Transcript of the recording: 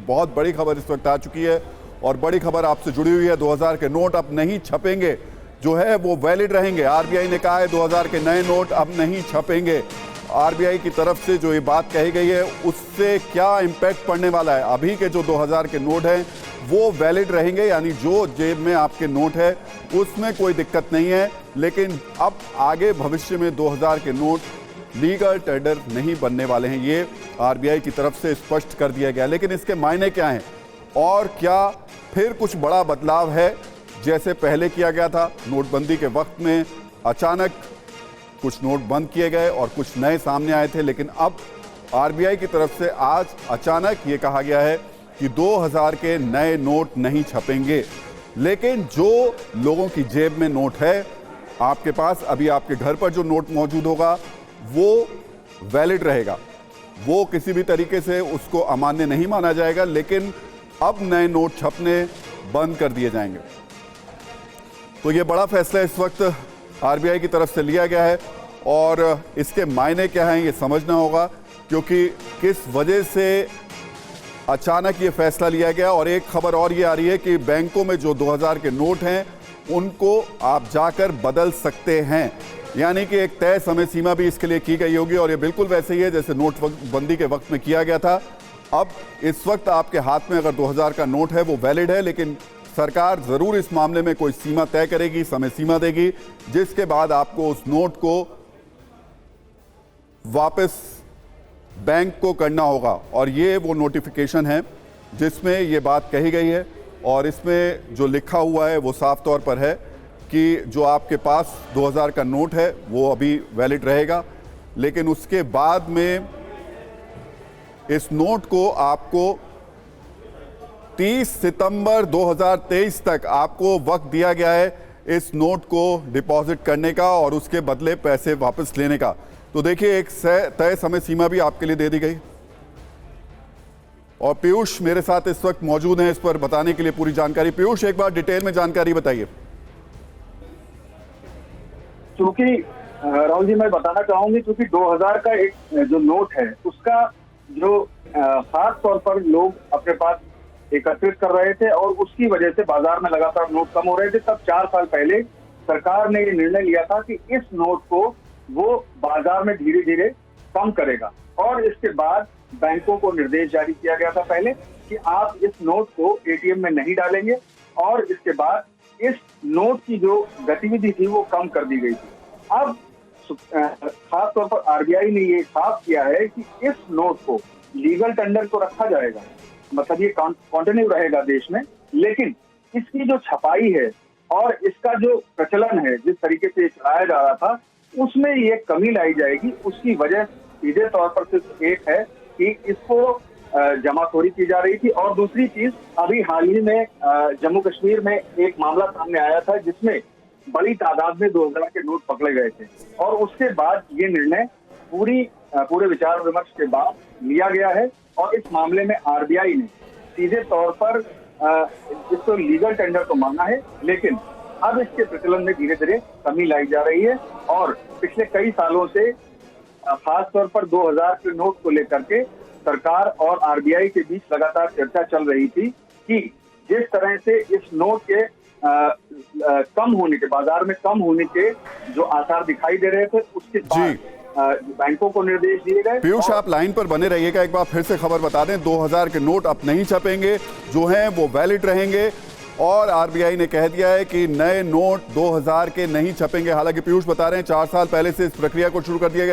बहुत बड़ी खबर इस वक्त आ चुकी है और बड़ी खबर आपसे जुड़ी हुई है। 2000 के नोट अब नहीं छपेंगे, जो है वो वैलिड रहेंगे। आरबीआई ने कहा है 2000 के नए नोट अब नहीं छपेंगे। आरबीआई की तरफ से जो ये बात कही गई है उससे क्या इम्पैक्ट पड़ने वाला है? अभी के जो 2000 के नोट हैं वो वैलिड रहेंगे, यानी जो जेब में आपके नोट है उसमें कोई दिक्कत नहीं है। लेकिन अब आगे भविष्य में 2000 के नोट लीगल टेंडर नहीं बनने वाले हैं, ये आरबीआई की तरफ से स्पष्ट कर दिया गया। लेकिन इसके मायने क्या हैं और क्या फिर कुछ बड़ा बदलाव है जैसे पहले किया गया था? नोटबंदी के वक्त में अचानक कुछ नोट बंद किए गए और कुछ नए सामने आए थे, लेकिन अब आरबीआई की तरफ से आज अचानक ये कहा गया है कि 2000 के नए नोट नहीं छपेंगे। लेकिन जो लोगों की जेब में नोट है, आपके पास अभी आपके घर पर जो नोट मौजूद होगा वो वैलिड रहेगा, वो किसी भी तरीके से उसको अमान्य नहीं माना जाएगा। लेकिन अब नए नोट छपने बंद कर दिए जाएंगे। तो ये बड़ा फैसला इस वक्त आरबीआई की तरफ से लिया गया है और इसके मायने क्या हैं ये समझना होगा, क्योंकि किस वजह से अचानक ये फैसला लिया गया। और एक खबर और ये आ रही है कि बैंकों में जो 2000 के नोट हैं उनको आप जाकर बदल सकते हैं, यानी कि एक तय समय सीमा भी इसके लिए की गई होगी। और ये बिल्कुल वैसे ही है जैसे नोटबंदी के वक्त में किया गया था। अब इस वक्त आपके हाथ में अगर 2000 का नोट है वो वैलिड है, लेकिन सरकार ज़रूर इस मामले में कोई सीमा तय करेगी, समय सीमा देगी, जिसके बाद आपको उस नोट को वापस बैंक को करना होगा। और ये वो नोटिफिकेशन है जिसमें ये बात कही गई है और इसमें जो लिखा हुआ है वो साफ तौर पर है कि जो आपके पास 2000 का नोट है वो अभी वैलिड रहेगा, लेकिन उसके बाद में इस नोट को आपको 30 सितंबर 2023 तक आपको वक्त दिया गया है इस नोट को डिपॉजिट करने का और उसके बदले पैसे वापस लेने का। तो देखिए एक तय समय सीमा भी आपके लिए दे दी गई। और पीयूष मेरे साथ इस वक्त मौजूद हैं इस पर बताने के लिए पूरी जानकारी। पीयूष, एक बार डिटेल में जानकारी बताइए। क्योंकि राहुल जी मैं बताना चाहूंगी, क्योंकि 2000 का एक जो नोट है उसका जो खास तौर पर लोग अपने पास एकत्रित कर रहे थे और उसकी वजह से बाजार में लगातार नोट कम हो रहे थे। तब 4 साल पहले सरकार ने ये निर्णय लिया था कि इस नोट को वो बाजार में धीरे धीरे कम करेगा। और इसके बाद बैंकों को निर्देश जारी किया गया था पहले कि आप इस नोट को एटीएम में नहीं डालेंगे, और इसके बाद इस नोट की जो गतिविधि थी वो कम कर दी गई थी। अब खास तौर पर आरबीआई ने ये साफ किया है कि इस नोट को लीगल टेंडर को रखा जाएगा, मतलब ये कंटिन्यू रहेगा देश में, लेकिन इसकी जो छपाई है और इसका जो प्रचलन है जिस तरीके से चलाया जा रहा था उसमें ये कमी लाई जाएगी। उसकी वजह सीधे तौर पर सिर्फ एक है कि इसको जमाखोरी की जा रही थी। और दूसरी चीज, अभी हाल ही में जम्मू कश्मीर में एक मामला सामने आया था जिसमें बड़ी तादाद में 2000 के नोट पकड़े गए थे और उसके बाद ये निर्णय पूरे विचार विमर्श के बाद लिया गया है। और इस मामले में आरबीआई ने सीधे तौर पर इसको लीगल टेंडर तो माना है, लेकिन अब इसके प्रचलन में धीरे धीरे कमी लाई जा रही है। और पिछले कई सालों से खास तौर पर 2000 के नोट को लेकर के सरकार और आरबीआई के बीच लगातार चर्चा चल रही थी कि जिस तरह से इस नोट के कम होने के, बाजार में कम होने के जो आसार दिखाई दे रहे थे, उसके बाद बैंकों को निर्देश दिए गए। पीयूष, आप लाइन पर बने रहिएगा, एक बार फिर से खबर बता दें, 2000 के नोट अब नहीं छपेंगे, जो हैं वो वैलिड रहेंगे। और आरबीआई ने कह दिया है कि नए नोट 2000 के नहीं छपेंगे। हालांकि पीयूष बता रहे हैं 4 साल पहले से इस प्रक्रिया को शुरू कर दिया गया था।